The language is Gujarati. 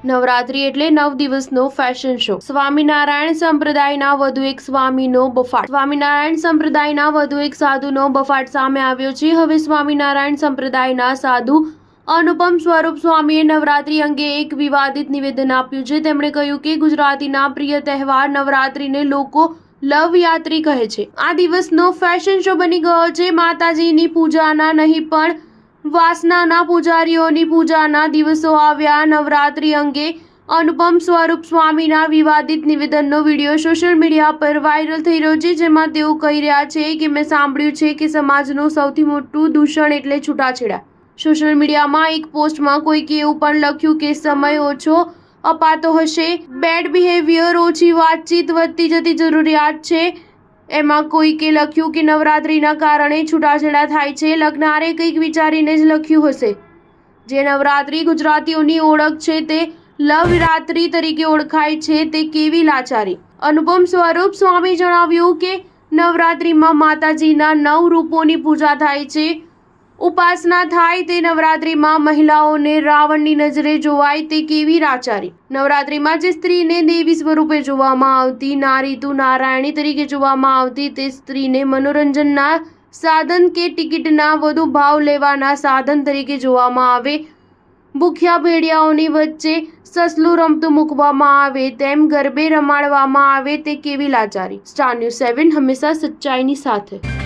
નવરાત્રી એટલે 9 દિવસનો ફેશન શો. સ્વામિનારાયણ સંપ્રદાયના વધુ એક સ્વામીનો બફાટ. સ્વામિનારાયણ સંપ્રદાયના વધુ એક સાધુનો બફાટ સામે આવ્યો છે. હવે સ્વામિનારાયણ સંપ્રદાયના સાધુ અનુપમ સ્વરૂપ સ્વામીએ નવરાત્રી અંગે એક વિવાદિત નિવેદન આપ્યું છે. તેમણે કહ્યું કે ગુજરાતીના પ્રિય તહેવાર નવરાત્રીને લોકો લવયાત્રી કહે છે. આ દિવસનો ફેશન શો બની ગયો છે. માતાજીની પૂજાના નહીં પણ વાસનાના પૂજારીઓની પૂજાના દિવસો આવ્યા. નવરાત્રી અંગે અનુપમ સ્વરૂપ સ્વામીના વિવાદિત નિવેદનનો વિડીયો સોશિયલ મીડિયા પર વાયરલ થઈ રહ્યો છે, જેમાં તેઓ કહી રહ્યા છે કે મેં સાંભળ્યું છે કે સમાજનું સૌથી મોટું દૂષણ એટલે છૂટાછેડા. સોશિયલ મીડિયામાં એક પોસ્ટમાં કોઈકે એવું પણ લખ્યું કે સમય ઓછો અપાતો હશે, બેડ બિહેવિયર, ઓછી વાતચીત, વધતી જતી જરૂરિયાત છે. એમાં કોઈકે લખ્યું કે નવરાત્રીના કારણે છૂટાછેડા થાય છે. લખનારે કંઈક વિચારીને જ લખ્યું હશે. જે નવરાત્રી ગુજરાતીઓની ઓળખ છે તે લવરાત્રી તરીકે ઓળખાય છે, તે કેવી લાચારી. અનુપમ સ્વરૂપ સ્વામી જણાવ્યું કે નવરાત્રીમાં માતાજીના 9 રૂપોની પૂજા થાય છે, ઉપાસના થાય. તે નવરાત્રીમાં મહિલાઓને રાવણની નજરે જોવાય, તે કેવી લાચારી. નવરાત્રીમાં જે સ્ત્રીને દેવી સ્વરૂપે જોવામાં આવતી, નારીતું નારાયણી તરીકે જોવામાં આવતી, તે સ્ત્રીને મનોરંજનના સાધન કે ટિકિટના વધુ ભાવ લેવાના સાધન તરીકે જોવામાં આવે. ભૂખ્યા ભેડિયાઓની વચ્ચે સસલું રમતું મૂકવામાં આવે, તેમ ગરબે રમાડવામાં આવે, તે કેવી લાચારી. સ્ટાર ન્યૂઝ 7 હંમેશા સચ્ચાઈની સાથે.